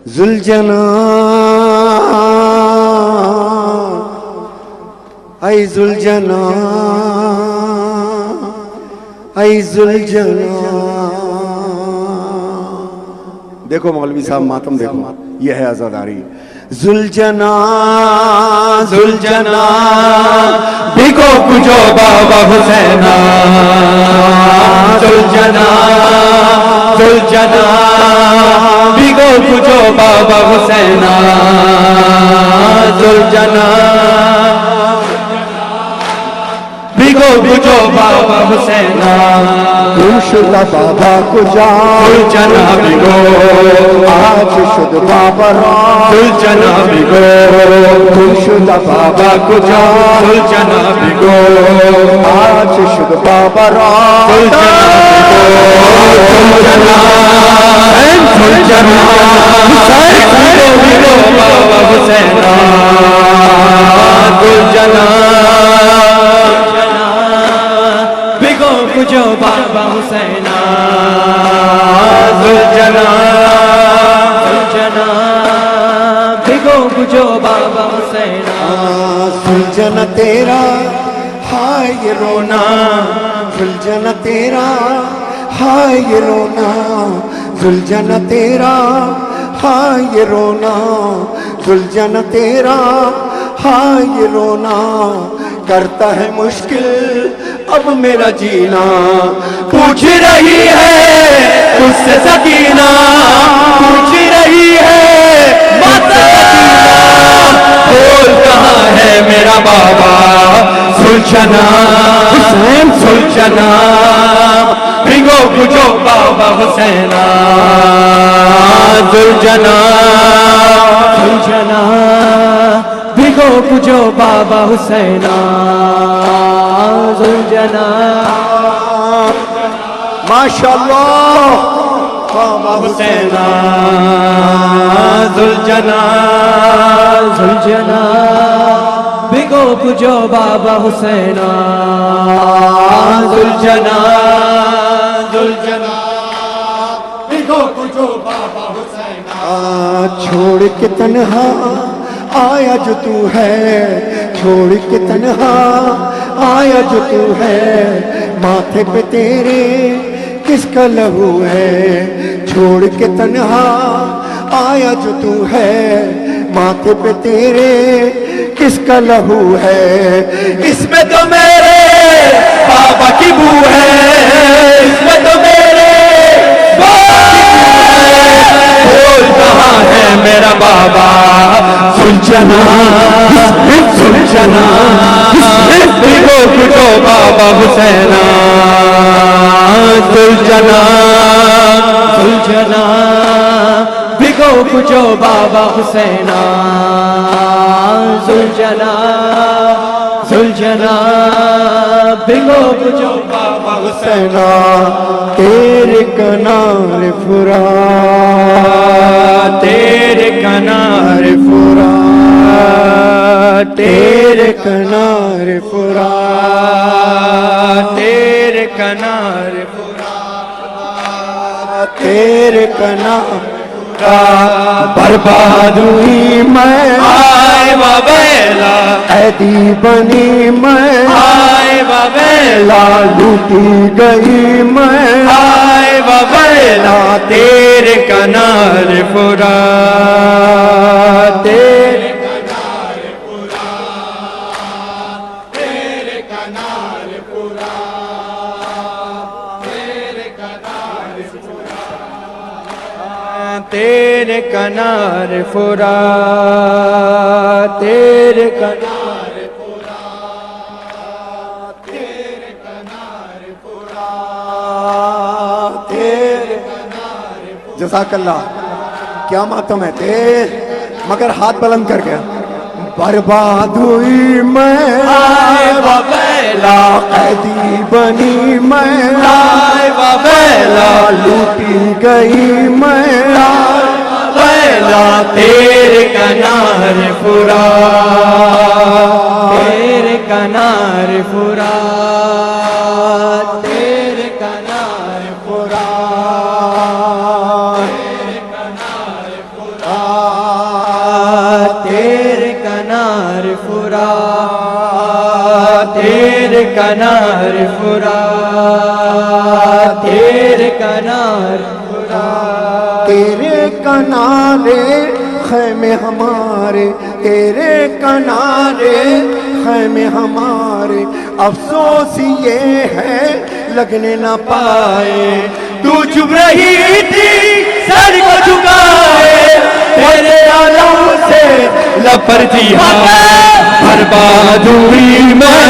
ذوالجنا اے ذوالجنا اے ذوالجنا. دیکھو مولوی صاحب ماتم دیکھو، یہ ہے عزاداری. ذوالجنا ذوالجنا بھگو کجو بابا حسینہ. ذوالجنا ذوالجنا بھگو کجو بابا حسینہ. ذوالجنا بھگو کجو بابا حسینہ. گم شدہ بابا کجا ذوالجنا بھگو آج شد بابا را. ذوالجنا بھگو گم شدہ بابا کجا ذوالجنا بھگو آج شد بابا را. ذوالجنا ذوالجنا بھگو بابا حسینہ. ذوالجنا بھگو کجو بابا حسینہ. ذوالجنا ذوالجنا بھگو کجو بابا حسینہ. ذوالجنا تیرا ہائے یہ رونا، ذوالجنا تیرا ہائے یہ رونا، ذوالجنا تیرا ہائے یہ رونا، ذوالجنا تیرا ہائے یہ رونا. کرتا ہے مشکل اب میرا جینا. پوچھ رہی ہے اس سے سکینہ، پوچھ رہی ہے مات سکینہ. بول کہاں ہے میرا بابا ذوالجنا. حسین ذوالجنا بھگو کجو بابا حسینہ. ذوالجنا ذوالجنا بھگو کجو بابا حسینہ. ذوالجنا ماشاءاللہ بابا حسینہ. ذوالجنا ذوالجنا بھگو کجو بابا حسینہ. ذوالجنا ذوالجنا بھگو کجو بابا حسینہ. چھوڑ کے تنہا آیا جو تو ہے، چھوڑ کے تنہا آیا جو تو ہے. ماتھے پہ تیرے کس کا لہو ہے، چھوڑ کے تنہا آیا جو تو ہے. ماتھے پہ تیرے کس کا لہو ہے. اس میں تو میرے بابا کی بو ہے، اس میں تو میرے بابا کی بو ہے. بول کہاں ہے میرا بابا ذوالجنا. ذوالجنا بھگو کجو بابا حسینہ. ذوالجنا ذوالجنا بھگو کجو بابا حسینہ. ذوالجنا ذوالجنا بھگو کجو بابا حسینہ. تیرے کنارے فرات، تیرے کنارے فرات، تیرے کنارے فرات، تیرے کنارے فرات، تیرے کنارے برباد ہوئی میں، آئے وبیلا قیدی بنی میں، آئے وبیلا لوٹی گئی میں، آئے وبیلا. تیرے کنارے فرات، تیرے کنارے فرات، تیرے کنارے فرات، تیرے کنارے فرات، تیرے کنارے فرات، تیرے کنارے فرات، تیرے کنارے فرات، تیرے جزاک اللہ. کیا ماتم ہے تیر، مگر ہاتھ بلند کر گیا. برباد ہوئی میں، آئے وبیلا قیدی بنی میں، آئے وبیلا لوٹی گئی میں، وبیلا. تیرے کنارے فرات، تیرے کنارے فرات، تیرے کنارے فرات، تیرے کنارے فرات. تیرے کنار فرات، تیرے کنار فرات، تیرے کنار فرات، تیرے کنارے خیمے ہمارے، تیرے کنارے خیمے ہمارے، افسوس یہ ہے لگنے نہ پائے، تو چپ رہی تھی سر کو جھکائے، تیرے عالم سے لپر جہاں برباد ہوئی میں،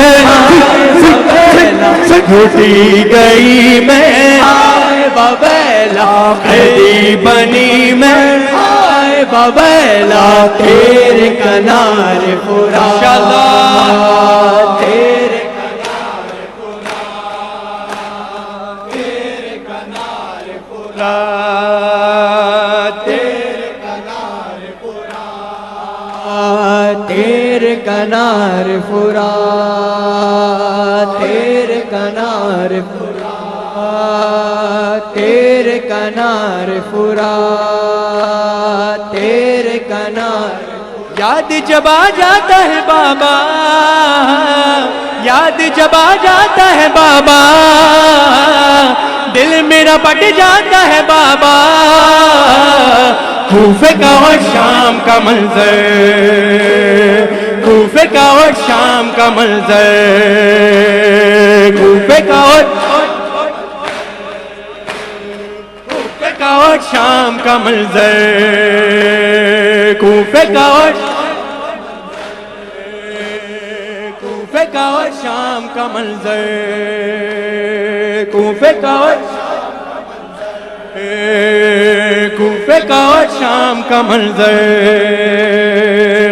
جھوٹی گئی میں، آئے بابیلا قیدی بنی میں، آئے بابیلا تیرے کنار فرات، تیرے کنار فرات، تیرے کنار فرات، تیرے کنار فرات، تیرے کنار فرات، تیرے کنار فرات، تیرے کنار فرات، تیرے کنار، یاد جب آ جاتا ہے بابا، یاد جب آ جاتا ہے بابا، دل میرا پٹ جاتا ہے بابا، کوفے کا اور شام کا منظر، کوفے کا اور شام کا منظر، کوفے کا اور شام کا منظر، کوفے کا اور کوفے کا اور شام کا منظر، کوفے کا اور کوفے کا اور شام کا منظر،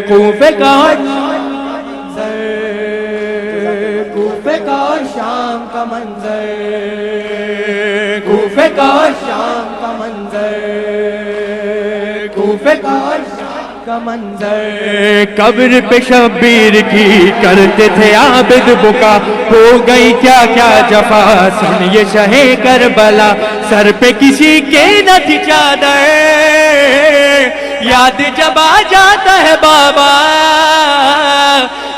کوفے کا اور کوفے کا اور شام کا منظر، کوفے کا اور شام کا منظر، کوفے کا اور شام کا منظر، قبر پہ شبیر کی کرتے تھے عابد بکا، ہو گئی کیا کیا جفا سن یہ شہ کربلا، سر پہ کسی کے نہ تھی چادر، یاد جب آ جاتا ہے بابا،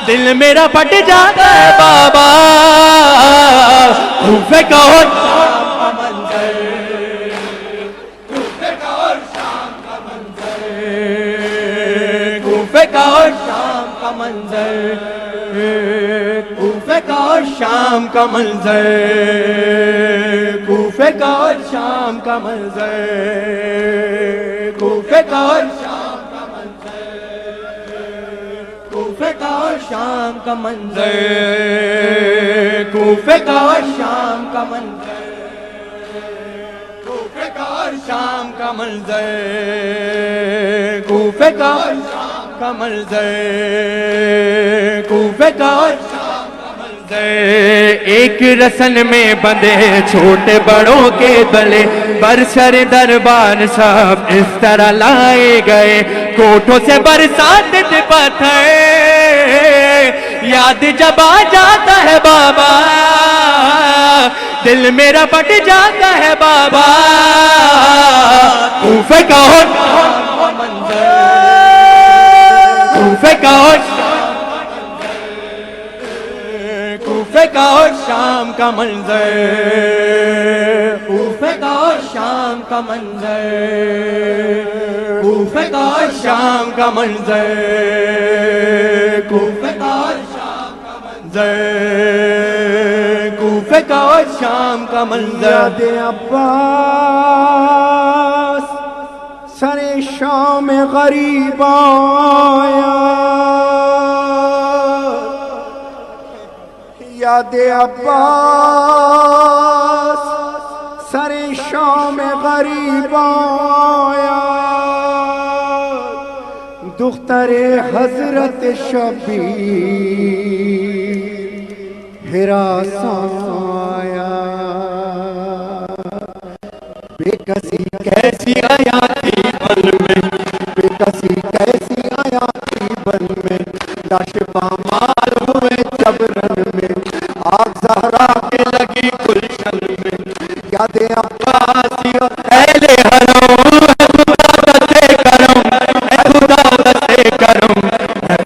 دل میرا پھٹ جاتا ہے بابا، کوفے کا اور شام کا منظر، کوفے کا اور شام کا منظر، کوفے کا اور شام کا منظر، کوفے کا اور شام کا منظر، کوفے کا اور شام کا منظر، کوفے کا اور شام کا منظر، کوفے کا اور شام کا منظر، کوفے کا اور شام کا منظر، کوفے کا اور شام کا منظر، کوفے کا اور شام کا منظر، کوفے کا اور شام کا منظر، ایک رسن میں بندے چھوٹے بڑوں کے گلے، برسر دربار سب اس طرح لائے گئے، کوٹھوں سے برساتے تھے پتھر، یاد جب آ جاتا ہے بابا، دل میرا پٹ جاتا ہے بابا، کوفے کا اور شام کا منظر، کوفے کا اور کوفے کا اور شام کا منظر، کوفے کا اور شام کا منظر، کوفے کا اور شام کا منظر، کوفے کا اور شام کا منظر، کوفے کا اور شام کا منظر، یاد عباس سر شام غریب آیا، یاد عباس سر شام غریب آیا، دختر حضرت شبیر ہراساں آیا، بے کسی کیسی آیا تھی بل میں، بے کسی کیسی آیا تھی بل میں، لاش پامال ہوئے جبرن میں، آگ زہرا کے لگی گلشن میں، یاد عباس اہل حرم عبادت کرم،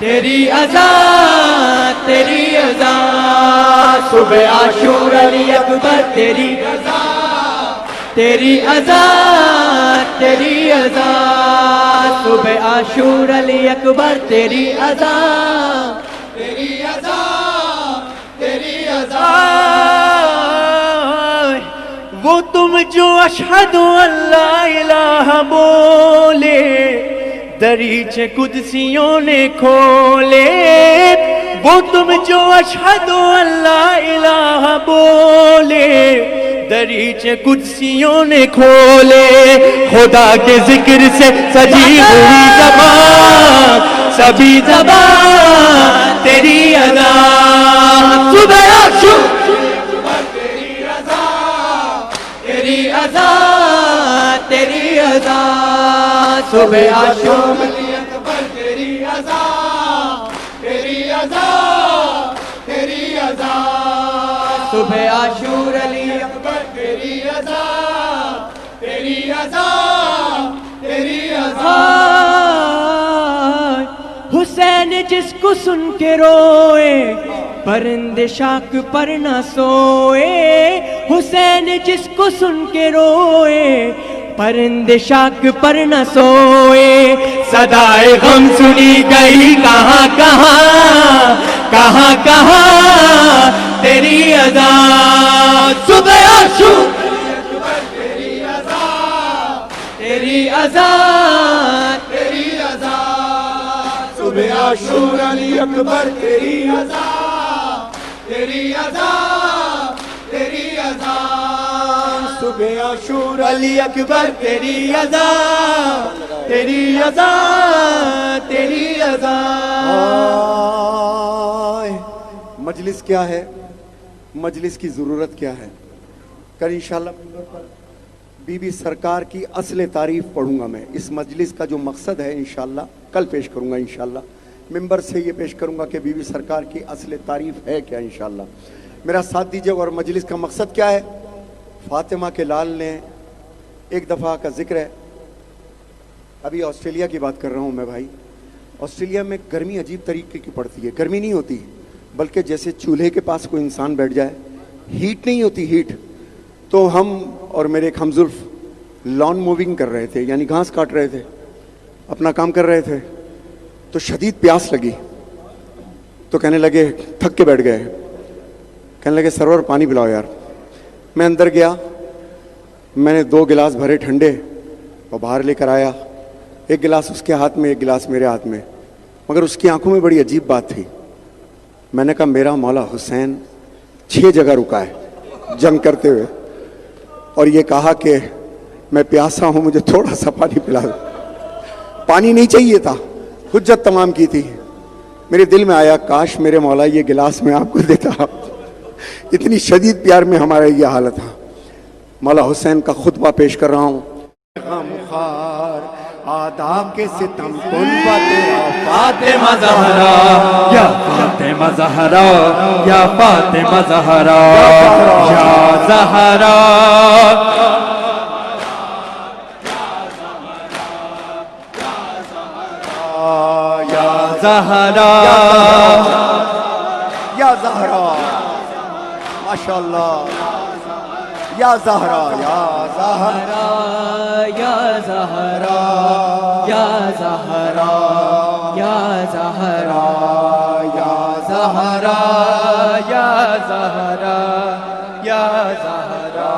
تیری اذان تیری اذان صبح عاشور علی اکبر تیری اذان تیری اذان تیری اذان صبح عاشور علی اکبر تیری اذان تیری اذان تیری اذان وہ تم جو اشہد ان لا الہ بولے دریچے قدسیوں نے کھولے وہ تم جو اشہد ان لا الہ بولے دریچے قدسیوں نے کھولے خدا کے ذکر سے سجی ہوئی زبان سبھی زبان تیری اذان صبح عاشور تیری اذان تیری اذان صبح عاشور علی اکبر تیری اذان تیری اذان تیری اذان صبح عاشور علی اکبر تیری اذان تیری اذان تیری اذان حسین جس کو سن کے روئے پرندے شاخ پر نہ سوئے حسین جس کو سن کے روئے پرندے شاخ پر نہ سوئے صدائے غم سنی گئی کہاں کہاں کہاں کہاں تیری اذان صبح عاشور تیری اذان تیری اذان تیری اذان صبح عاشور علی اکبر تیری اذان تیری اذان تیری اذان صبح عاشور علی اکبر تیری اذان تیری اذان تیری اذان مجلس کیا ہے مجلس کی ضرورت کیا ہے کل انشاءاللہ بی بی سرکار کی اصل تعریف پڑھوں گا میں اس مجلس کا جو مقصد ہے انشاءاللہ کل پیش کروں گا انشاءاللہ ممبر سے یہ پیش کروں گا کہ بی بی سرکار کی اصل تعریف ہے کیا انشاءاللہ میرا ساتھ دیجئے اور مجلس کا مقصد کیا ہے فاطمہ کے لال نے ایک دفعہ کا ذکر ہے ابھی آسٹریلیا کی بات کر رہا ہوں میں بھائی آسٹریلیا میں گرمی عجیب طریقے کی پڑتی ہے گرمی نہیں ہوتی بلکہ جیسے چولہے کے پاس کوئی انسان بیٹھ جائے ہیٹ نہیں ہوتی ہیٹ تو ہم اور میرے ایک ہمزلف لان موونگ کر رہے تھے یعنی گھاس کاٹ رہے تھے اپنا کام کر رہے تھے تو شدید پیاس لگی تو کہنے لگے تھک کے بیٹھ گئے کہنے لگے سرور پانی پلاؤ یار میں اندر گیا میں نے 2 گلاس بھرے ٹھنڈے اور باہر لے کر آیا ایک گلاس اس کے ہاتھ میں ایک گلاس میرے ہاتھ میں مگر اس کی آنکھوں میں بڑی عجیب بات تھی میں نے کہا میرا مولا حسین 6 جگہ رکا ہے جنگ کرتے ہوئے اور یہ کہا کہ میں پیاسا ہوں مجھے تھوڑا سا پانی پلا دو پانی نہیں چاہیے تھا حجت تمام کی تھی میرے دل میں آیا کاش میرے مولا یہ گلاس میں آپ کو دیتا اتنی شدید پیار میں ہمارا یہ حالت تھا مولا حسین کا خطبہ پیش کر رہا ہوں غمخوار آداب کے ستم فاطمہ زہرا یا فاطمہ زہرا یا فاطمہ زہرا یا زہرا یا زہرا یا زہرا ماشاءاللہ یا زہرا یا زہرا یا زہرا یا زہرا یا زہرا یا زہرا یا زہرا یا زہرا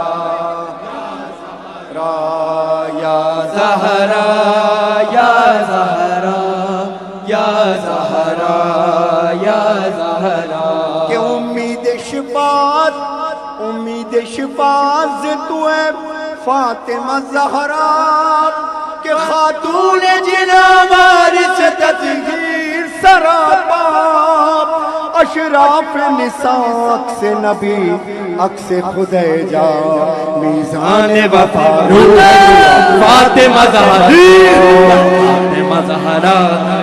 یا زہرا یا زہرا یا زہرا یا زہرا کہ امید شفاعت تو ہے فاطمہ زہرا کہ خاتون جنوار سے تطہیر سراپا اشراف نساء سے نبی عکس خدے جا میزان وفا فاطمہ زہرا فاطمہ زہرا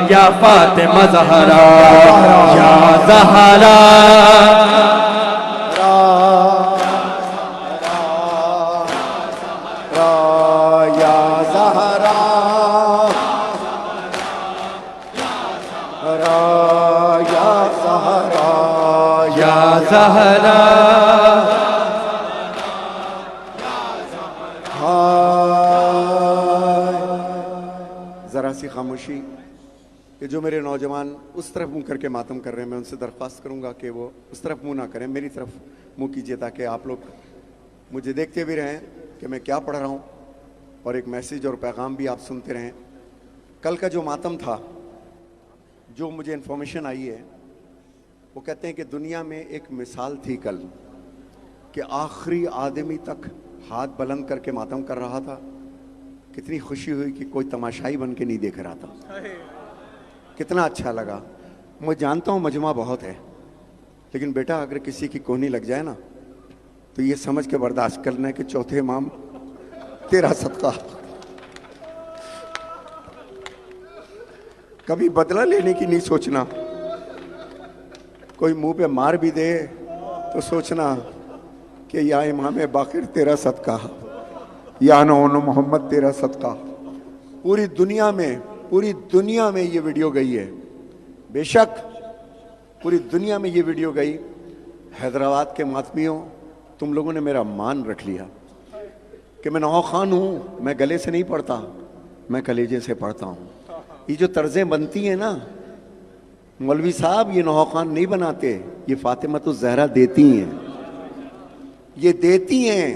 یا فاطمہ زہرا یا زہرا یا زہرا زہرا ذرا سی خاموشی کہ جو میرے نوجوان اس طرف منہ کر کے ماتم کر رہے ہیں، میں ان سے درخواست کروں گا کہ وہ اس طرف منہ نہ کریں، میری طرف منہ کیجئے تاکہ آپ لوگ مجھے دیکھتے بھی رہیں کہ میں کیا پڑھ رہا ہوں، اور ایک میسیج اور پیغام بھی آپ سنتے رہیں۔ کل کا جو ماتم تھا، جو مجھے انفارمیشن آئی ہے، وہ کہتے ہیں کہ دنیا میں ایک مثال تھی کل کہ آخری آدمی تک ہاتھ بلند کر کے ماتم کر رہا تھا۔ کتنی خوشی ہوئی کہ کوئی تماشائی بن کے نہیں دیکھ رہا تھا، کتنا اچھا لگا۔ میں جانتا ہوں مجمع بہت ہے، لیکن بیٹا اگر کسی کی کونی لگ جائے نا تو یہ سمجھ کے برداشت کرنا ہے کہ چوتھے امام تیرا صدقہ۔ کبھی بدلہ لینے کی نہیں سوچنا، کوئی منہ پہ مار بھی دے تو سوچنا کہ یا امام باقر تیرا صدقہ، یا نون محمد تیرا صدقہ۔ پوری دنیا میں یہ ویڈیو گئی ہے، بے شک پوری دنیا میں یہ ویڈیو گئی۔ حیدرآباد کے ماتمیوں، تم لوگوں نے میرا مان رکھ لیا کہ میں نوحہ خان ہوں، میں گلے سے نہیں پڑھتا، میں کلیجے سے پڑھتا ہوں۔ یہ جو طرزیں بنتی ہیں نا مولوی صاحب، یہ نوحہ خان نہیں بناتے، یہ فاطمہ الزہرا دیتی ہیں، یہ دیتی ہیں،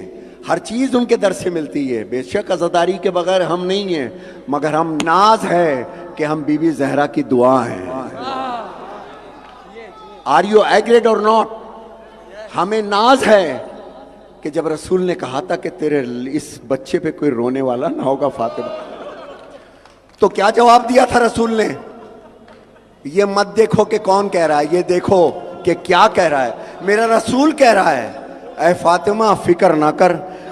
ہر چیز ان کے در سے ملتی ہے۔ بے شک عزاداری کے بغیر ہم نہیں ہیں، مگر ہم ناز ہے کہ ہم بی بی زہرا کی دعا ہیں۔ آر یو ایگریڈ اور ناٹ؟ ہمیں ناز ہے کہ جب رسول نے کہا تھا کہ تیرے اس بچے پہ کوئی رونے والا نہ ہوگا فاطمہ، تو کیا جواب دیا تھا رسول نے؟ یہ مت دیکھو کہ کون کہہ رہا ہے، یہ دیکھو کہ کیا کہہ رہا ہے۔ میرا رسول کہہ رہا ہے اے فاطمہ فکر نہ کر،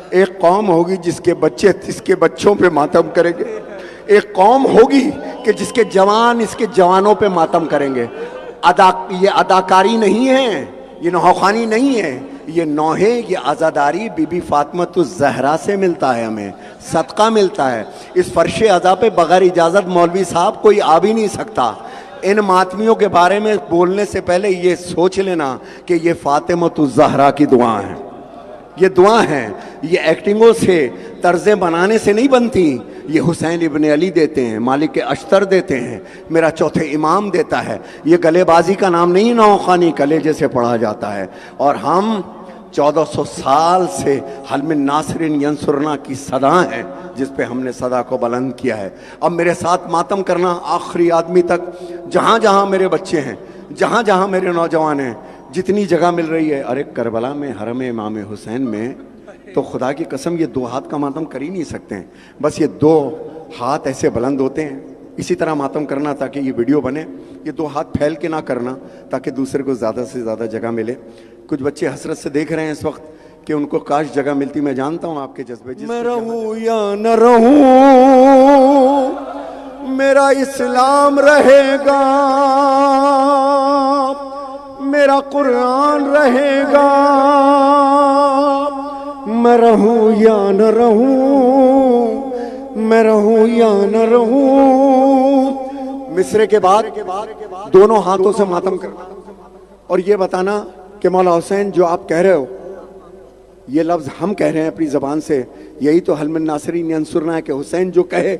ایک قوم ہوگی جس کے بچے اس کے بچوں پہ ماتم کریں گے، ایک قوم ہوگی کہ جس کے جوان اس کے جوانوں پہ ماتم کریں گے۔ یہ اداکاری نہیں ہے، یہ نوحہ نہیں ہے، یہ نوحے، یہ عزاداری بی بی فاطمہ الزہرا سے ملتا ہے، ہمیں صدقہ ملتا ہے۔ اس فرش عزا پہ بغیر اجازت مولوی صاحب کوئی آ بھی نہیں سکتا۔ ان ماتمیوں کے بارے میں بولنے سے پہلے یہ سوچ لینا کہ یہ فاطمہ الزہرا کی دعا ہیں، یہ دعا ہیں، یہ ایکٹنگوں سے طرزیں بنانے سے نہیں بنتی۔ یہ حسین ابن علی دیتے ہیں، مالک اشتر دیتے ہیں، میرا چوتھے امام دیتا ہے۔ یہ گلے بازی کا نام نہیں، نوحہ خانی کلیجے سے پڑھا جاتا ہے۔ اور ہم 1400 سال سے حل من ناصر ینصرنا کی صدا ہے جس پہ ہم نے صدا کو بلند کیا ہے۔ اب میرے ساتھ ماتم کرنا آخری آدمی تک، جہاں جہاں میرے بچے ہیں، جہاں جہاں میرے نوجوان ہیں، جتنی جگہ مل رہی ہے، ارے کربلا میں حرم امام حسین میں تو خدا کی قسم یہ 2 ہاتھ کا ماتم کر ہی نہیں سکتے ہیں، بس یہ 2 ہاتھ ایسے بلند ہوتے ہیں۔ اسی طرح ماتم کرنا تاکہ یہ ویڈیو بنے، یہ 2 ہاتھ پھیل کے نہ کرنا تاکہ دوسرے کو زیادہ سے زیادہ جگہ ملے۔ کچھ بچے حسرت سے دیکھ رہے ہیں اس وقت کہ ان کو کاش جگہ ملتی۔ میں جانتا ہوں آپ کے جذبے، میں رہوں یا نہ رہوں میرا اسلام رہے گا، میرا قرآن رہے گا، میں رہوں یا نہ رہوں، میں رہوں یا نہ رہوں۔ مصرے کے بعد دونوں ہاتھوں سے ماتم کرنا اور یہ بتانا کہ مولا حسین جو آپ کہہ رہے ہو، یہ لفظ ہم کہہ رہے ہیں اپنی زبان سے، یہی تو حل من ناصرین ینصرنا ہے کہ حسین جو کہے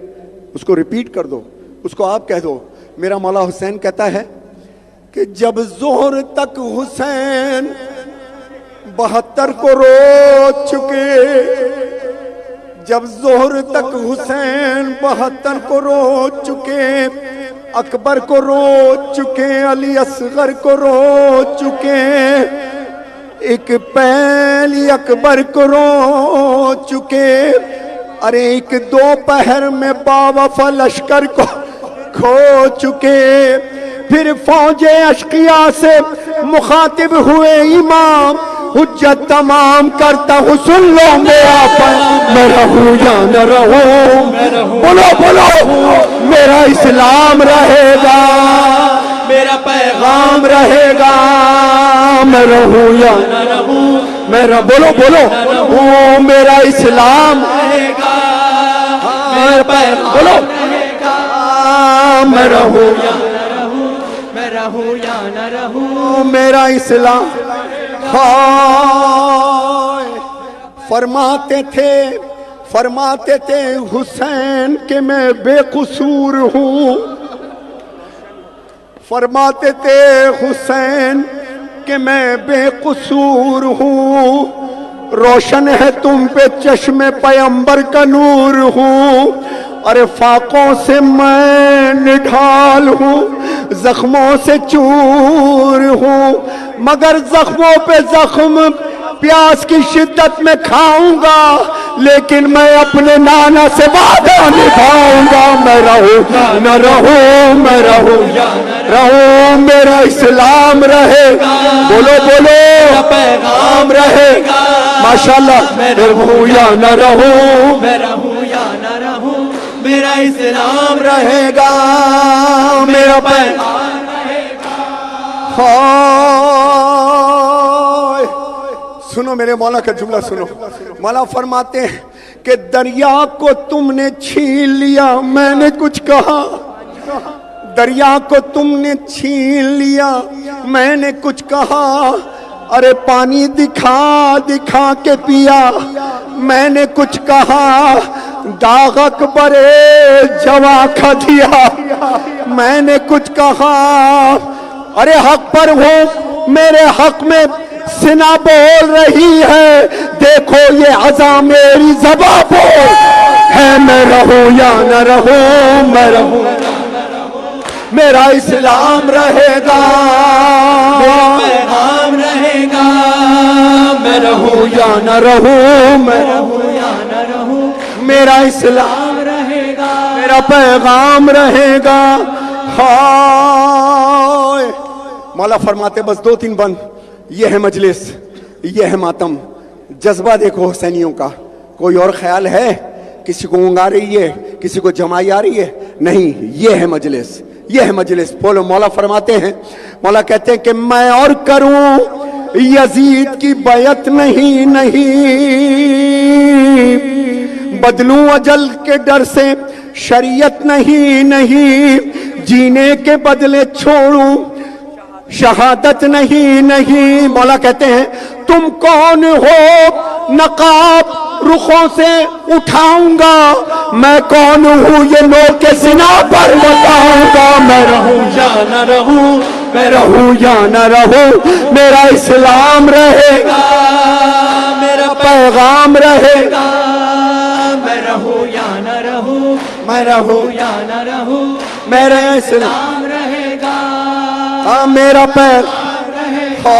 اس کو ریپیٹ کر دو، اس کو آپ کہہ دو۔ میرا مولا حسین کہتا ہے کہ جب ظہر تک حسین 72 کو رو چکے، جب ظہر تک حسین 72 کو رو چکے، اکبر کو رو چکے، علی اصغر کو رو چکے، ایک پہلی اکبر کو رو چکے، ارے ایک 2 پہر میں باوفا لشکر کو کھو چکے۔ پھر فوج اشقیاء سے مخاطب ہوئے امام، حجت تمام کرتا ہوں سن لو میرا میں رہوں یا نہ رہوں، بولو بولو میرا اسلام رہے گا، میرا پیغام رہے گا، میں رہوں یا نہ رہوں، میرا بولو بولو میرا اسلام رہے گا، میرا پیغام رہے گا، میں رہوں یا نہ رہوں، میں رہوں یا نہ رہوں، میرا اسلام ہائے فرماتے تھے حسین کہ میں بے قصور ہوں، فرماتے تھے حسین کہ میں بے قصور ہوں، روشن ہے تم پہ چشم پیمبر کا نور ہوں، ارے فاقوں سے میں نڈھال ہوں، زخموں سے چور ہوں، مگر زخموں پہ زخم پیاس کی شدت میں کھاؤں گا، لیکن میں اپنے نانا سے وعدہ نبھاؤں گا، میں رہوں نہ رہوں، میں رہوں میرا اسلام رہے گا، بولو بولو پیغام رہے گا، ماشاءاللہ میں رہوں یا نہ رہوں، میں رہوں یا نہ رہوں، میرا اسلام رہے گا، میرا پیغام رہے گا۔ ہائے سنو میرے مولا کا جملہ سنو، مولا فرماتے ہیں کہ دریا کو تم نے چھین لیا، میں نے کچھ کہا، دریا کو تم نے چھین لیا، میں نے کچھ کہا، ارے پانی دکھا کے پیا، میں نے کچھ کہا، داغ اکبر جوا کھا دیا، میں نے کچھ کہا، ارے حق پر ہوں، میرے حق میں سنا بول رہی ہے، دیکھو یہ عزا میری زباں بول ہے، میں رہوں یا نہ رہوں، میں رہوں میرا اسلام رہے گا، میرا پیغام رہے گا، میں رہوں یا نہ رہوں، میں رہوں یا نہ رہوں، میرا اسلام رہے گا، میرا پیغام رہے گا۔ ہائے مولا فرماتے بس 2-3 بند، یہ ہے مجلس، یہ ہے ماتم، جذبہ دیکھو حسینیوں کا، کوئی اور خیال ہے؟ کسی کو اونگ آ رہی ہے، کسی کو جمائی آ رہی ہے؟ نہیں، یہ ہے مجلس، یہ ہے مجلس۔ بولو مولا فرماتے ہیں، مولا کہتے ہیں کہ میں اور کروں یزید کی بیعت نہیں بدلوں اجل کے ڈر سے شریعت نہیں جینے کے بدلے چھوڑوں شہادت نہیں۔ مولا کہتے ہیں تم کون ہو نقاب رخوں سے اٹھاؤں گا، میں کون ہوں یہ نور کے سنا پر بتاؤں گا، میں رہوں یا نہ رہوں، میں رہوں یا نہ رہوں، میرا اسلام رہے گا، میرا پیغام رہے گا، میں رہوں یا نہ رہوں، میں رہوں یا نہ رہوں، میرا اسلام رہے گا، میرا پیغام رہے گا۔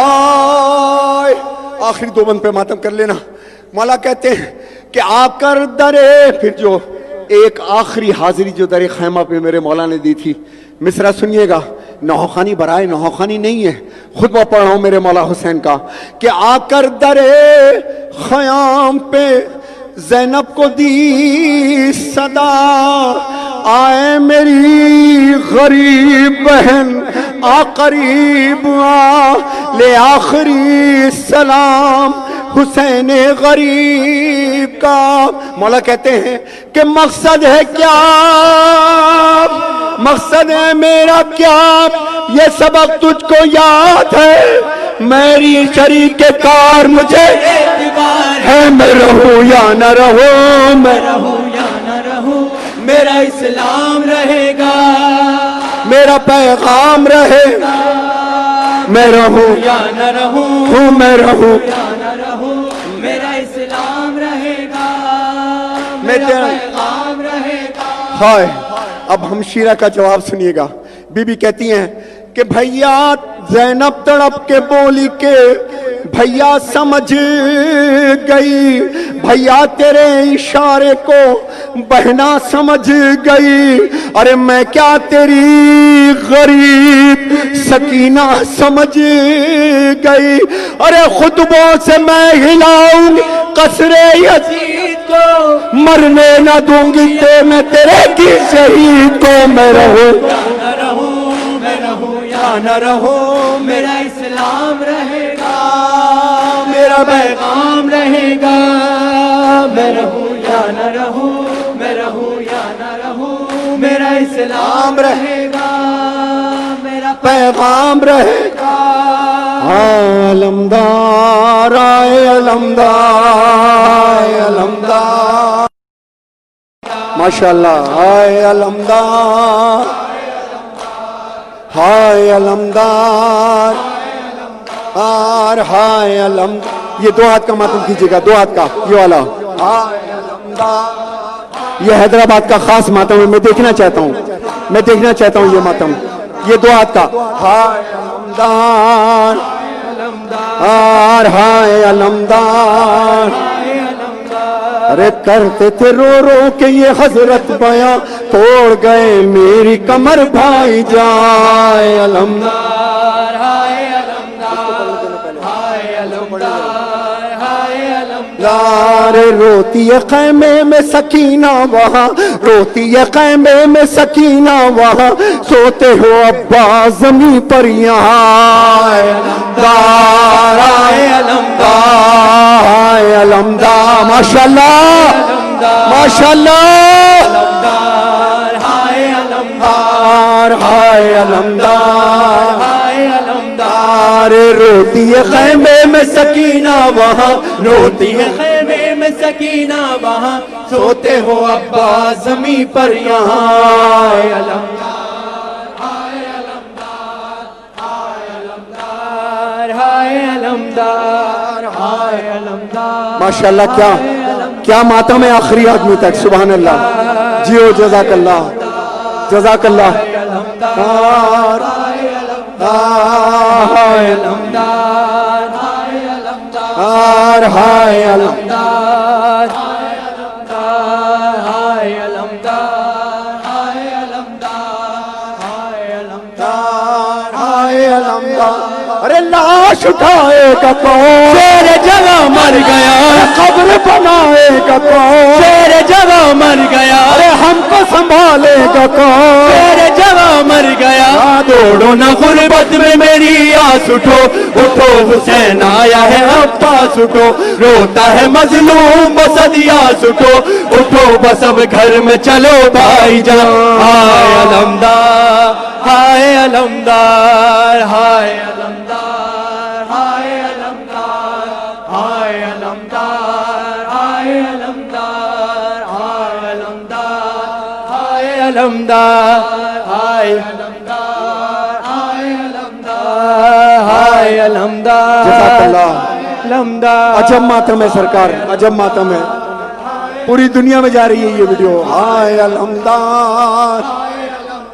آخری 2 بند پہ ماتم کر لینا۔ مولا کہتے ہیں کہ آ کر درے، پھر جو ایک آخری حاضری جو در خیمہ پہ میرے مولا نے دی تھی، مصرع سنیے گا، نوخانی برائے نوخانی نہیں ہے، خطبہ پڑھ رہا ہوں میرے مولا حسین کا، کہ آ کر درے خیام پہ زینب کو دی صدا، آئے میری غریب بہن آ قریب آ، لے آخری سلام حسین غریب کا۔ مولا کہتے ہیں کہ مقصد ہے کیا، مقصد ہے میرا کیا، یہ سبق تجھ کو یاد ہے، میری شریک کار مجھے ہے، میں رہوں یا نہ رہوں، میں رہوں یا نہ رہوں، میرا اسلام رہے گا، میرا پیغام رہے گا، میں رہوں یا نہ رہوں، میں رہوں یا نہ رہوں، میرا اسلام رہے گا، میرا پیغام رہے گا۔ ہائے اب ہمشیرہ کا جواب سنیے گا۔ بی بی کہتی ہیں کہ بھیا زینب تڑپ کے بولی کہ بھیا سمجھ گئی، بھیا تیرے اشارے کو بہنا سمجھ گئی، ارے میں کیا تیری غریب سکینہ سمجھ گئی، ارے خطبوں سے میں ہلاؤں قصر یزید کو، مرنے نہ دوں گی میں تیرے کی شہید کو، میں رہوں یا نہ رہوں، میرا اسلام رہے گا، میرا پیغام رہے گا، میں رہوں یا نہ رہوں، میں رہوں یا نہ رہوں، میرا اسلام رہے گا، میرا پیغام رہے گا، عالمدار علمدار آئے علمدار علمدار ماشاءاللہ آئے علمدار ہائے علمدار ہائے علمدار یہ دو ہاتھ کا ماتم کیجئے گا دو ہاتھ کا یہ والا ہائے علمدار یہ حیدرآباد کا خاص ماتم ہے میں دیکھنا چاہتا ہوں یہ ماتم یہ دو ہاتھ کا ہائے علمدار ہائے علمدار ارے کرتے تھے رو رو کے یہ حضرت بیاں توڑ گئے میری کمر بھائی جائے علمدار ہائے علمدار ہائے علمدار ہائے علمدار روتی ہے خیمے میں سکینہ وہاں روتی ہے خیمے میں سکینہ وہاں سوتے ہو عباس زمین پر یہاں علمدار ہائے علمدار ہائے علمدار ماشاءاللہ ماشاءاللہ علمدار ہائے علمدار ہائے علمدار ہائے علمدار روتی ہے خیمے میں سکینہ وہاں روتی ہے خیمے میں سکینہ وہاں سوتے ہو عباس زمین پر یہاں ہائے علمدار ہائے علمدار ہائے علمدار ہائے علمدار ماشاءاللہ کیا ماتم ہے آخری آدمی تک سبحان اللہ جیو جزاک اللہ جزاک اللہ ہائے علمدار ہائے علمدار ہائے علمدار ہائے علمدار ارے لاش اٹھائے گا کون شیر جگہ مر گیا قبر بنائے گا کون شیر جگہ مر گیا ارے ہم کو سنبھالے گا کون شیر جگہ مر گیا دوڑو نہ غربت میں میری آس اٹھو اٹھو حسین آیا ہے عباس اٹھو روتا ہے مظلوم بس ادیاس اٹھو اٹھو بس اب گھر میں چلو بھائی جان ہائے علمدار ہائے علمدار ہائے علمدار ہائے علمدار ہائے علمدار ہائے علمدار ہائے علمدار ہائے علمدار ہائے علمدار ہائے علمدار ہائے علمدار جزاک اللہ علمدار عجب ماتم ہے سرکار عجب ماتم ہے پوری دنیا میں جا رہی ہے یہ ویڈیو ہائے علمدار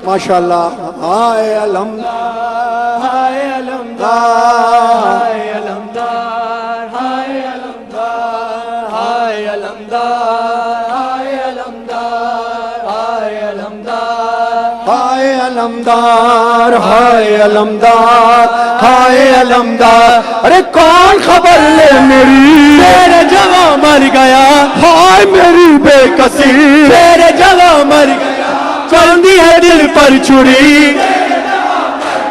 ماشاءاللہ ہائے علمدار ہائے علمدار ہائے علمدار ہائے علمدار ہائے علمدار ہائے علمدار ہائے علمدار ہائے علمدار ہائے علمدار ہائے علمدار ارے کون خبر لے میری میرے جگہ مر گیا ہائے میری بے کسی میرے جگہ مر گیا چندی ہے دل پر چھری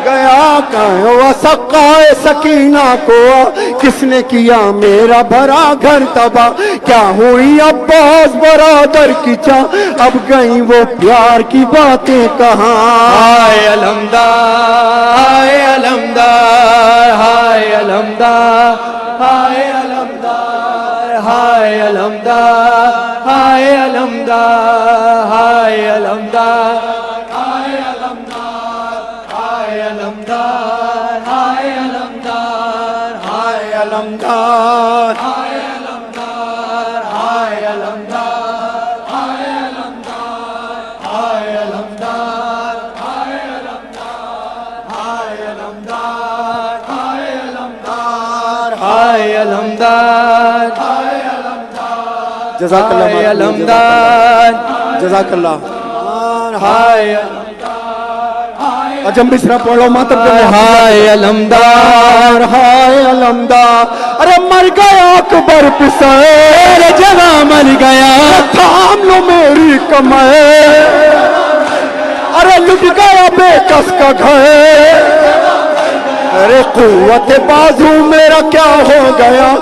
گیا کہاں سقائے سکینہ کو کس نے کیا میرا بھرا گھر تباہ کیا ہوئی عباس برادر کی چاہ اب گئی وہ پیار کی باتیں کہاں ہائے علمدار ہائے علمدار ہائے علمدار ہائے علمدار ہائے علمدار ہائے علمدار ہائے علمدار ہائے علمدار ہائے علمدار ہائے علمدار ہائے علمدار ہائے علمدار ہائے علمدار ہائے علمدار ہائے علمدار ہائے علمدار ہائے علمدار ہائے علمدار ہائے علمدار جزاک اللہ علمدار جزاک اللہ ہائے اجم بسرا پڑھو ماتم ہائے علمدار ہائے علمدار ارے مر گیا اکبر پسیر جگہ مر گیا تھام لو میری کمر ارے لٹ گیا بے کس کا گھر ارے قوت بازو میرا کیا ہو گیا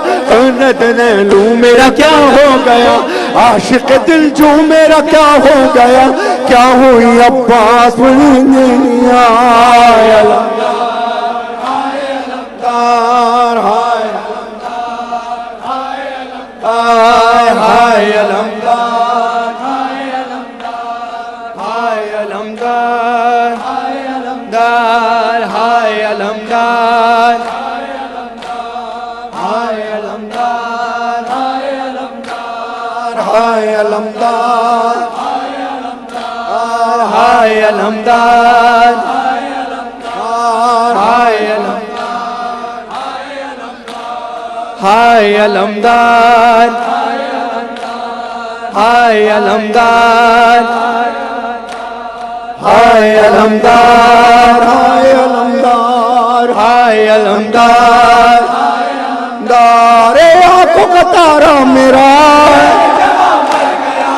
نیلو میرا کیا ہو گیا عاشق دل جو میرا کیا ہو گیا کیا ہوئی عباس ہائے علمدار ہائے علمدار ہائے علمدار ہائے علمدار ہائے ہائے علمدار ہائے علمدار ہائے علمدار ہائے علمدار ہائے علمدار دارے آنکھوں کا تارا میرا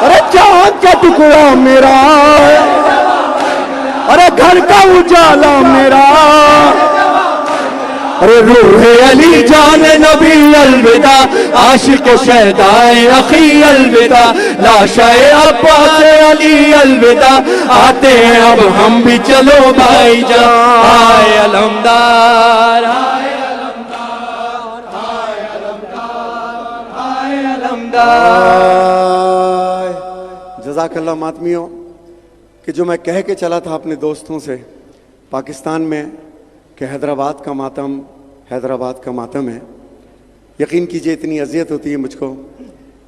ارے چاند کا ٹکڑا میرا ارے گھر کا اجالا میرا ارے روح علی جان نبی الوداع عاشق شہدائے اخی الوداع لاشا عباس علی الوداع آتے ہیں اب ہم بھی چلو بھائی جان ہائے علمدار ہائے علمدار جزاک اللہ ماتمیوں کہ جو میں کہہ کے چلا تھا اپنے دوستوں سے پاکستان میں کہ حیدرآباد کا ماتم ہے. یقین کیجئے اتنی اذیت ہوتی ہے مجھ کو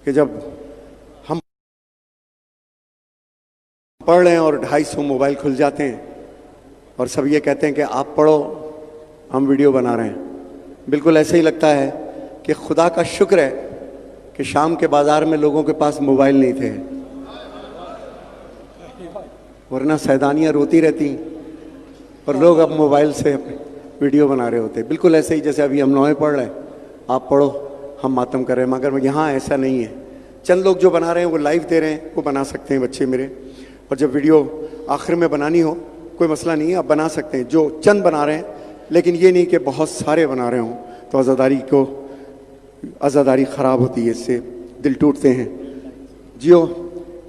کہ جب ہم پڑھ رہے ہیں اور 250 موبائل کھل جاتے ہیں اور سب یہ کہتے ہیں کہ آپ پڑھو ہم ویڈیو بنا رہے ہیں. بالکل ایسے ہی لگتا ہے کہ خدا کا شکر ہے کہ شام کے بازار میں لوگوں کے پاس موبائل نہیں تھے ورنہ سیدانیاں روتی رہتی اور لوگ اب موبائل سے ویڈیو بنا رہے ہوتے. بالکل ایسے ہی جیسے ابھی ہم نوئے پڑھ رہے ہیں آپ پڑھو ہم ماتم کر رہے ہیں، مگر یہاں ایسا نہیں ہے. چند لوگ جو بنا رہے ہیں وہ لائیو دے رہے ہیں، وہ بنا سکتے ہیں بچے میرے، اور جب ویڈیو آخر میں بنانی ہو کوئی مسئلہ نہیں ہے، آپ بنا سکتے ہیں جو چند بنا رہے ہیں، لیکن یہ نہیں کہ بہت سارے بنا رہے ہوں تو عزاداری خراب ہوتی ہے، اس سے دل ٹوٹتے ہیں. جیو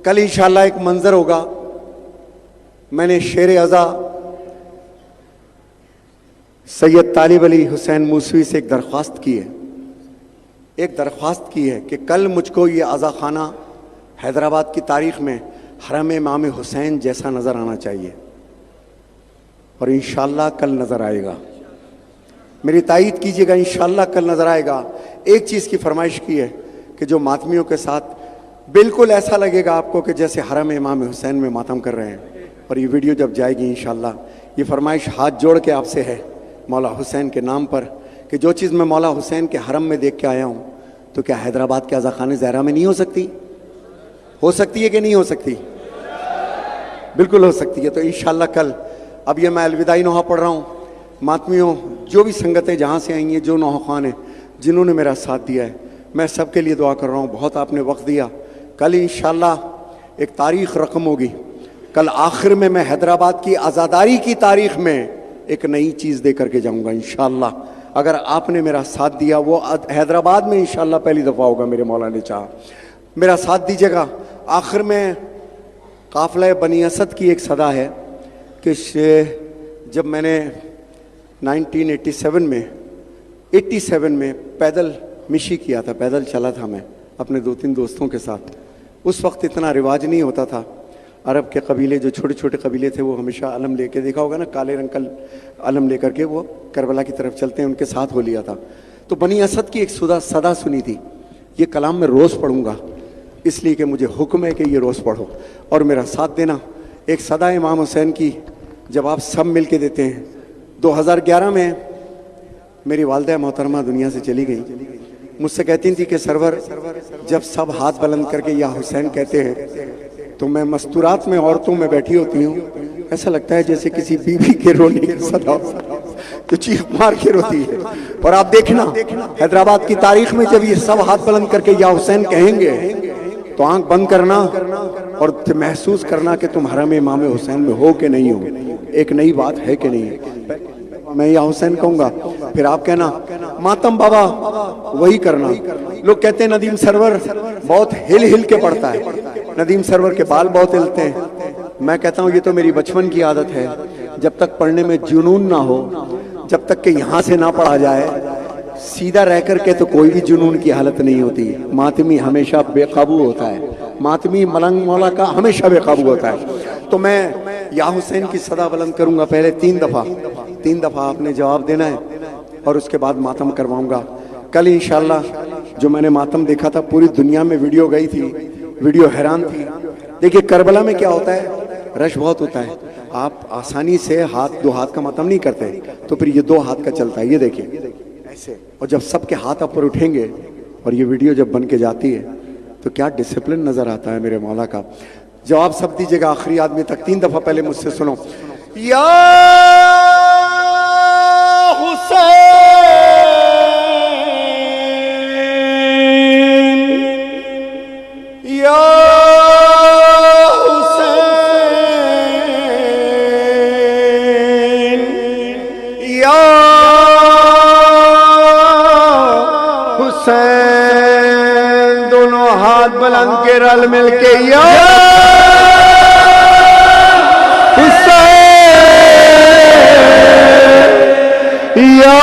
کل انشاءاللہ ایک منظر ہوگا. میں نے شیر عزا سید طالب علی حسین موسوی سے ایک درخواست کی ہے کہ کل مجھ کو یہ عزا خانہ حیدرآباد کی تاریخ میں حرم امام حسین جیسا نظر آنا چاہیے، اور انشاءاللہ کل نظر آئے گا. میری تائید کیجئے گا، انشاءاللہ کل نظر آئے گا. ایک چیز کی فرمائش کی ہے کہ جو ماتمیوں کے ساتھ بالکل ایسا لگے گا آپ کو کہ جیسے حرم امام حسین میں ماتم کر رہے ہیں. اور یہ ویڈیو جب جائے گی انشاءاللہ، یہ فرمائش ہاتھ جوڑ کے آپ سے ہے مولا حسین کے نام پر کہ جو چیز میں مولا حسین کے حرم میں دیکھ کے آیا ہوں تو کیا حیدرآباد کے عزا خانہ زہرا میں نہیں ہو سکتی؟ ہو سکتی ہے کہ نہیں ہو سکتی؟ بالکل ہو سکتی ہے. تو انشاءاللہ کل اب یہ میں الوداعی نوحہ پڑھ رہا ہوں. ماتمیوں جو بھی سنگتیں جہاں سے آئی ہیں، جو نوحہ خوان ہیں جنہوں نے میرا ساتھ دیا ہے، میں سب کے لیے دعا کر رہا ہوں. بہت آپ نے وقت دیا. کل انشاءاللہ ایک تاریخ رقم ہوگی. کل آخر میں حیدرآباد کی آزاداری کی تاریخ میں ایک نئی چیز دے کر کے جاؤں گا انشاءاللہ. اگر آپ نے میرا ساتھ دیا، وہ حیدرآباد میں انشاءاللہ پہلی دفعہ ہوگا، میرے مولا نے چاہا. میرا ساتھ دیجیے گا. آخر میں قافلہ بنی اسد کی ایک صدا ہے کہ جب میں نے 1987 میں پیدل مشی کیا تھا، پیدل چلا تھا میں اپنے 2-3 دوستوں کے ساتھ. اس وقت اتنا رواج نہیں ہوتا تھا. عرب کے قبیلے جو چھوٹے چھوٹے قبیلے تھے وہ ہمیشہ علم لے کے، دیکھا ہوگا نا، کالے رنگ کا علم لے کر کے وہ کربلا کی طرف چلتے ہیں، ان کے ساتھ ہو لیا تھا. تو بنی اسد کی ایک صدا سنی تھی. یہ کلام میں روز پڑھوں گا اس لیے کہ مجھے حکم ہے کہ یہ روز پڑھو اور میرا ساتھ دینا. ایک صدا امام حسین کی جب آپ سب مل کے دیتے ہیں. 2011 میں میری والدہ محترمہ دنیا سے چلی گئی. مجھ سے کہتی تھی کہ سرور جب سب ہاتھ بلند کر کے یا حسین کہتے ہیں تو میں مستورات میں عورتوں میں بیٹھی ہوتی ہوں، ایسا لگتا ہے جیسے کسی بیوی کے رونے کی صدا جو چیخ مار کے روتی ہے. اور آپ دیکھنا حیدرآباد کی تاریخ میں جب یہ سب ہاتھ بلند کر کے یا حسین کہیں گے تو آنکھ بند کرنا اور محسوس کرنا کہ تم حرم امام حسین میں ہو کہ نہیں ہو. ایک نئی بات ہے کہ نہیں ہے. میں یا حسین کہوں گا، پھر آپ کہنا ماتم بابا وہی کرنا. لوگ کہتے ہیں ندیم سرور بہت ہل کے پڑھتا ہے، ندیم سرور کے بال بہت ہلتے ہیں. میں کہتا ہوں یہ تو میری بچپن کی عادت ہے. جب تک پڑھنے میں جنون نہ ہو، جب تک کہ یہاں سے نہ پڑھا جائے سیدھا رہ کر کے، تو کوئی بھی جنون کی حالت نہیں ہوتی. ماتمی ہمیشہ بے قابو ہوتا ہے، ماتمی ملنگ مولا کا ہمیشہ بے قابو ہوتا ہے. تو میں یا حسین کی صدا بلند کروں گا پہلے 3 دفعہ آپ نے جواب دینا ہے اور اس کے بعد ماتم کرواؤں گا. کل انشاءاللہ جو میں نے ماتم دیکھا تھا، پوری دنیا میں ویڈیو گئی تھی ویڈیو حیران تھی. دیکھیے کربلا میں کیا ہوتا ہے, رش بہت ہوتا ہے, آپ آسانی سے دو ہاتھ کا ماتم نہیں کرتے, تو پھر یہ 2 ہاتھ کا چلتا ہے, یہ دیکھیں ایسے. اور جب سب کے ہاتھ آپ پر اٹھیں گے اور یہ ویڈیو جب بن کے جاتی ہے تو کیا ڈسپلن نظر آتا ہے میرے مولا کا. جواب سب دیجیے گا آخری آدمی تک, 3 دفعہ پہلے مجھ سے سنو. یا حسین یا حسین یا حسین, دونوں ہاتھ بلند کے رل مل کے یا حسین یا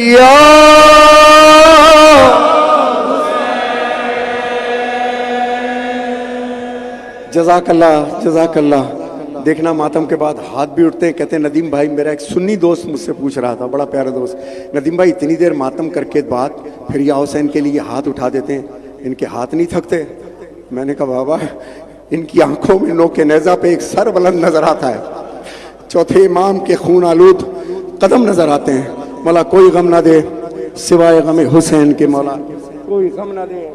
یا جزاک اللہ جزاک اللہ. دیکھنا ماتم کے بعد ہاتھ بھی اٹھتے ہیں. کہتے ہیں ندیم بھائی, میرا ایک سنی دوست مجھ سے پوچھ رہا تھا, بڑا پیارا دوست, ندیم بھائی اتنی دیر ماتم کر کے بعد پھر یا حسین کے لیے ہاتھ اٹھا دیتے ہیں, ان کے ہاتھ نہیں تھکتے؟ میں نے کہا بابا ان کی آنکھوں میں نوک نیزہ پہ ایک سر بلند نظر آتا ہے, چوتھے امام کے خون آلود قدم نظر آتے ہیں. مولا کوئی غم نہ دے سوائے غم حسین کے, مولا کوئی غم نہ دے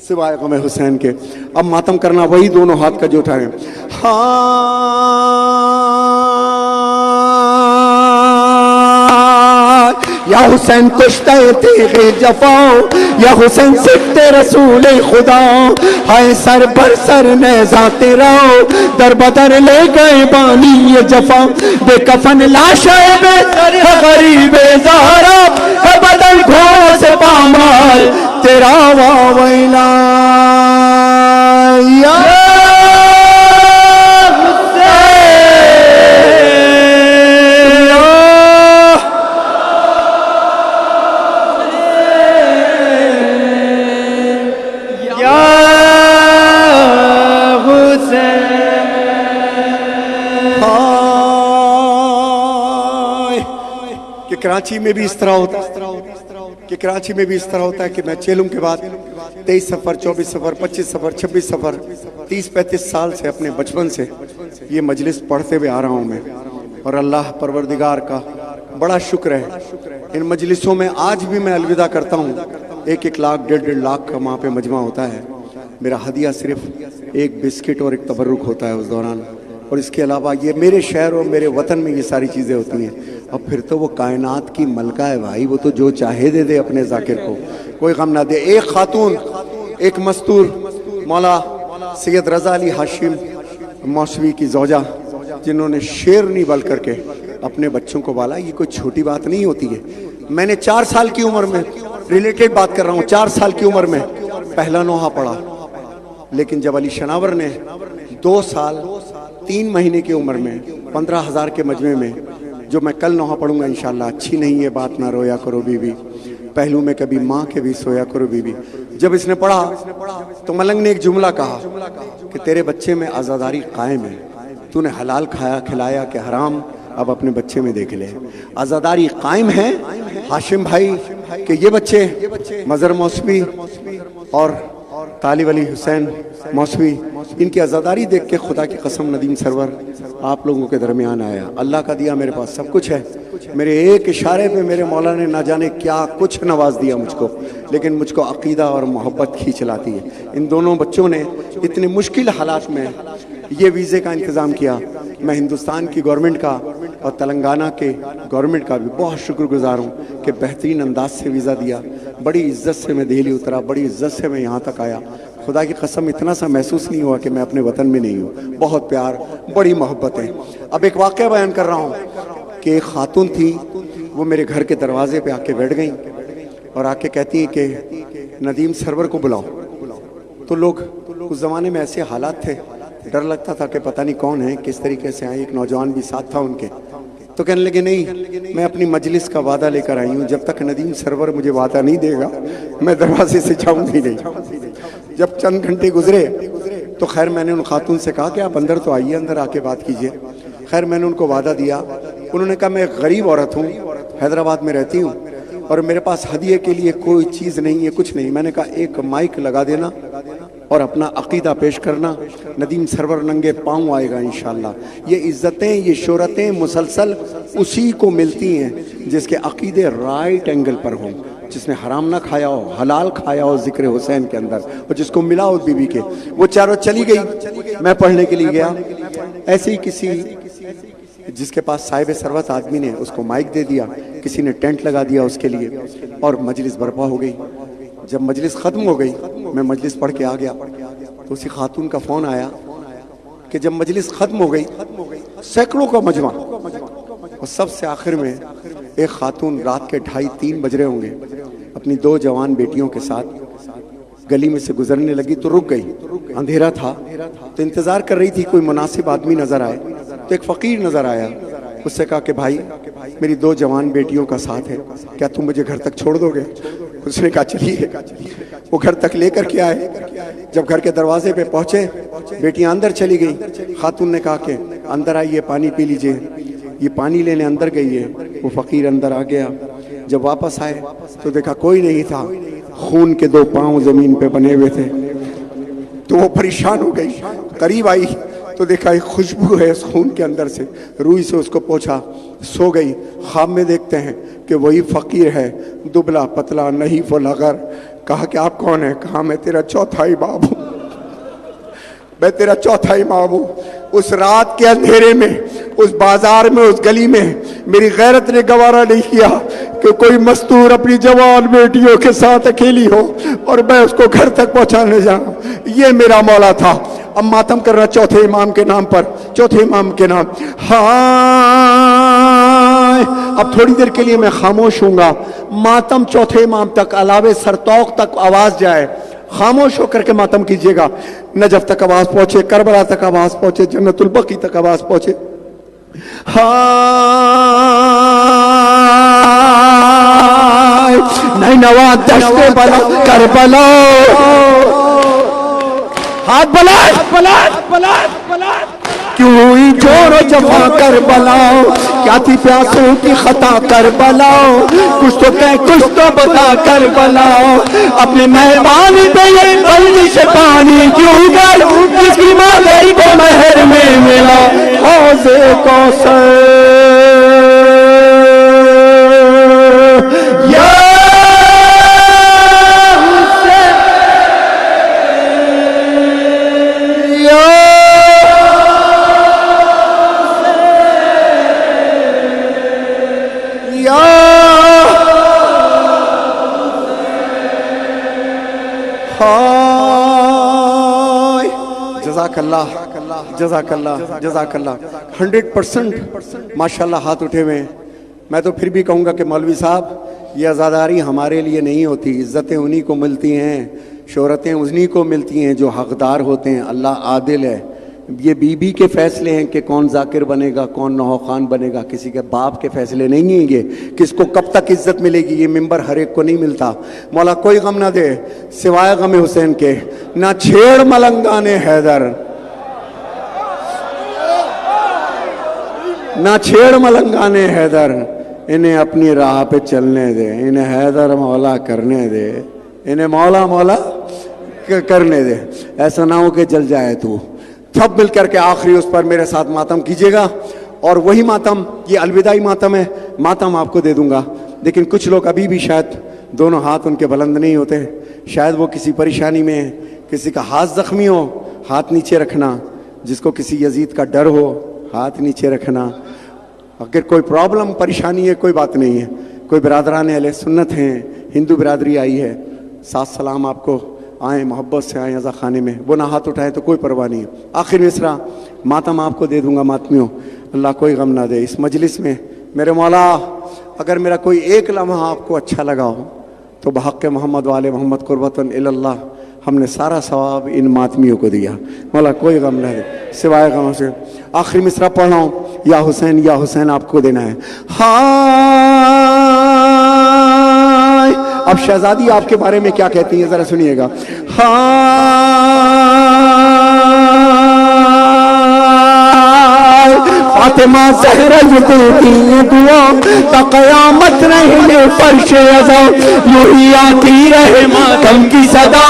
سوائے غم حسین کے. اب ماتم کرنا وہی دونوں ہاتھ کا جو اٹھائیں. یا حسین کشتہ تیغ جفاؤ, یا حسین سکتے رسول خدا, ہائے سر پر سر نیزہ تیرا, در بدر لے گئے بانی یہ جفا, بے کفن لاشے بے سر غریب زہرا, ہے بدن گھوڑوں سے پامال تیرا واویلا. یا کراچی میں بھی اس طرح ہوتا ہے کہ کراچی میں بھی اس طرح ہوتا ہے کہ میں چیلوں کے بعد 23 سفر 24 سفر 25 سفر 26 سفر 30-35 سال سے اپنے بچپن سے یہ مجلس پڑھتے ہوئے آ رہا ہوں میں, اور اللہ پروردگار کا بڑا شکر ہے ان مجلسوں میں آج بھی میں الوداع کرتا ہوں. 1-1 لاکھ 1.5 لاکھ کا وہاں پہ مجمع ہوتا ہے. میرا ہدیہ صرف ایک بسکٹ اور ایک تبرک ہوتا ہے اس دوران, اور اس کے علاوہ یہ میرے شہر اور میرے وطن میں یہ ساری چیزیں ہوتی ہیں. اب پھر تو وہ کائنات کی ملکہ ہے بھائی, وہ تو جو چاہے دے دے اپنے ذاکر کو, کوئی غم نہ دے. ایک خاتون, ایک مستور مولا سید رضا علی ہاشم موسوی کی زوجہ, جنہوں نے شیرنی بل کر کے اپنے بچوں کو بالا. یہ کوئی چھوٹی بات نہیں ہوتی ہے. میں نے 4 سال کی عمر میں, ریلیٹڈ بات کر رہا ہوں, 4 سال کی عمر میں پہلا نوحہ پڑھا, لیکن جب علی شناور نے 2 سال 3 مہینے کی عمر میں 15,000 کے مجمع میں, جو میں کل نوحہ پڑھوں گا انشاءاللہ, اچھی نہیں یہ بات نہ رویا کرو بی بی, پہلو میں کبھی ماں کے بھی سویا کرو بی بی. جب اس نے پڑھا تو ملنگ نے ایک جملہ کہا کہ تیرے بچے میں آزاداری قائم ہے, تو نے حلال کھایا کھلایا کہ حرام, اب اپنے بچے میں دیکھ لے. آزاداری قائم ہے ہاشم بھائی کہ یہ بچے مظہر موسوی اور طالب علی حسین موسوی, ان کی عزاداری دیکھ کے خدا کی قسم ندیم سرور آپ لوگوں کے درمیان آیا. اللہ کا دیا میرے پاس سب کچھ ہے, میرے ایک اشارے پہ میرے مولا نے نہ جانے کیا کچھ نواز دیا مجھ کو, لیکن مجھ کو عقیدہ اور محبت کھینچ لاتی ہے. ان دونوں بچوں نے اتنے مشکل حالات میں یہ ویزے کا انتظام کیا. میں ہندوستان کی گورنمنٹ کا اور تلنگانہ کے گورنمنٹ کا بھی بہت شکر گزار ہوں کہ بہترین انداز سے ویزا دیا. بڑی عزت سے میں دہلی اترا, بڑی عزت سے میں یہاں تک آیا. خدا کی قسم اتنا سا محسوس نہیں ہوا کہ میں اپنے وطن میں نہیں ہوں. بہت پیار, بڑی محبت ہے. اب ایک واقعہ بیان کر رہا ہوں کہ ایک خاتون تھی, وہ میرے گھر کے دروازے پہ آ کے بیٹھ گئیں اور آ کے کہتی ہیں کہ ندیم سرور کو بلاؤ. تو لوگ اس زمانے میں ایسے حالات تھے, ڈر لگتا تھا کہ پتہ نہیں کون ہے, کس طریقے سے آئے. ایک نوجوان بھی ساتھ تھا ان کے, تو کہنے لگے نہیں, میں اپنی مجلس کا وعدہ لے کر آئی ہوں, جب تک ندیم سرور مجھے وعدہ نہیں دے گا میں دروازے سے جاؤں گی نہیں. جب چند گھنٹے گزرے تو خیر میں نے ان خاتون سے کہا کہ آپ اندر تو آئیے, اندر آ کے بات کیجئے. خیر میں نے ان کو وعدہ دیا. انہوں نے کہا میں ایک غریب عورت ہوں, حیدرآباد میں رہتی ہوں, اور میرے پاس ہدیے کے لیے کوئی چیز نہیں ہے، کچھ نہیں. میں نے کہا ایک مائک لگا دینا اور اپنا عقیدہ پیش کرنا، ندیم سرور ننگے پاؤں آئے گا انشاءاللہ. یہ عزتیں، یہ شہرتیں مسلسل اسی کو ملتی ہیں جس کے عقیدے رائٹ اینگل پر ہوں، جس نے حرام نہ کھایا ہو، حلال کھایا ہو ذکر حسین کے اندر، اور جس کو ملا ہو بی بی کے. وہ چاروں چلی گئی، میں پڑھنے کے لیے گیا. ایسے ہی کسی جس کے پاس صاحب ثروت آدمی نے اس کو مائک دے دیا، کسی نے ٹینٹ لگا دیا اس کے لیے، اور مجلس برپا ہو گئی. جب مجلس ختم ہو گئی، میں مجلس پڑھ کے آ گیا تو اسی خاتون کا فون آیا کہ جب مجلس ختم ہو گئی، سینکڑوں کا مجمع، اور سب سے آخر میں ایک خاتون رات کے 2:30-3 بج رہے ہوں گے، اپنی 2 جوان بیٹیوں کے ساتھ گلی میں سے گزرنے لگی تو رک گئی. اندھیرا تھا تو انتظار کر رہی تھی کوئی مناسب آدمی نظر آئے. تو ایک فقیر نظر آیا، اس سے کہا کہ بھائی میری 2 جوان بیٹیوں کا ساتھ ہے، کیا تم مجھے گھر تک چھوڑ دو گے؟ اس نے کہا چلیے. وہ گھر تک لے کر کے آئے. جب گھر کے دروازے پہ پہنچے، بیٹیاں اندر چلی گئی. خاتون نے کہا کہ اندر آئیے، پانی پی لیجئے. یہ پانی لینے اندر گئی ہے. وہ فقیر اندر آ گیا. جب واپس آئے تو دیکھا کوئی نہیں تھا، خون کے 2 پاؤں زمین پہ بنے ہوئے تھے. تو وہ پریشان ہو گئی. قریب آئی تو دیکھا ایک خوشبو ہے اس خون کے اندر سے. روئی سے اس کو پوچھا. سو گئی. خواب میں دیکھتے ہیں کہ وہی فقیر ہے، دبلا پتلا نحیف و لغر. کہا کہ آپ کون ہیں؟ کہا میں تیرا چوتھا امام ہوں، میں تیرا چوتھا امام ہوں. اس رات کے اندھیرے میں، اس بازار میں، اس گلی میں میری غیرت نے گوارا نہیں کیا کہ کوئی مستور اپنی جوان بیٹیوں کے ساتھ اکیلی ہو اور میں اس کو گھر تک پہنچانے جاؤں. یہ میرا مولا تھا. اب ماتم کرنا چوتھے امام کے نام پر، چوتھے امام کے نام. ہائے اب تھوڑی دیر کے لیے میں خاموش ہوں گا. ماتم چوتھے امام تک، علاوہ سرتوق تک آواز جائے. خاموش ہو کر کے ماتم کیجئے گا. نجف تک آواز پہنچے، کربلا تک آواز پہنچے، جنت البقیع تک آواز پہنچے. نینوا دشت بلا کربلا، ہاتھ بلا کیوں ہوئی جور و جفا کربلا، کیا تھی پیاسوں کی خطا کربلا، کچھ تو کہہ کچھ تو بتا کربلا، اپنے مہربان پہ یہ بلدش پانی کیوں گر، جس کی مادری کو مہر میں ملا حوض کوثر. جزاک اللہ، جزاک اللہ، جزاک اللہ. 100% ماشاءاللہ ہاتھ اٹھے ہوئے ہیں. میں تو پھر بھی کہوں گا کہ مولوی صاحب یہ عزاداری ہمارے لیے نہیں ہوتی. عزتیں انہی کو ملتی ہیں، شہرتیں انہی کو ملتی ہیں جو حقدار ہوتے ہیں. اللہ عادل ہے. یہ بی بی کے فیصلے ہیں کہ کون ذاکر بنے گا، کون نوح خان بنے گا. کسی کے باپ کے فیصلے نہیں ہیں یہ. کس کو کب تک عزت ملے گی، یہ منبر ہر ایک کو نہیں ملتا. مولا کوئی غم نہ دے سوائے غم حسین کے. نہ چھیڑ ملنگان حیدر، نہ چھیڑ ملنگان حیدر، انہیں اپنی راہ پہ چلنے دے. انہیں حیدر مولا کرنے دے، انہیں مولا مولا کرنے دے. ایسا نہ ہو کہ جل جائے تو. سب مل کر کے آخری اس پر میرے ساتھ ماتم کیجیے گا. اور وہی ماتم، یہ الوداعی ماتم ہے. ماتم آپ کو دے دوں گا، لیکن کچھ لوگ ابھی بھی شاید دونوں ہاتھ ان کے بلند نہیں ہوتے. شاید وہ کسی پریشانی میں، کسی کا ہاتھ زخمی ہو، ہاتھ نیچے رکھنا. جس کو کسی یزید کا ڈر ہو، ہاتھ نیچے رکھنا. اگر کوئی پرابلم پریشانی ہے کوئی بات نہیں ہے. کوئی برادران اہل سنت ہیں، ہندو برادری آئی ہے، ساتھ سلام آپ کو، آئیں محبت سے آئیں عزا خانے میں. وہ نہ ہاتھ اٹھائیں تو کوئی پرواہ نہیں ہے. آخر مصرع ماتم آپ کو دے دوں گا. ماتمیوں اللہ کوئی غم نہ دے. اس مجلس میں میرے مولا اگر میرا کوئی ایک لمحہ آپ کو اچھا لگا ہو تو بحق محمد والے محمد قربتاً اللہ ہم نے سارا ثواب ان ماتمیوں کو دیا. مولا کوئی غم نہ دے سوائے غم سے. آخری مصرع پڑھ رہا ہوں. یا حسین یا حسین آپ کو دینا ہے. ہائے اب شہزادی آپ کے بارے میں کیا کہتی ہیں ذرا سنیے گا. ہائے فاطمہ زہرا جو دیتی ہیں دعا تا قیامت رہنے فرش عزا یوں ہی آتی رہے ماتم کی صدا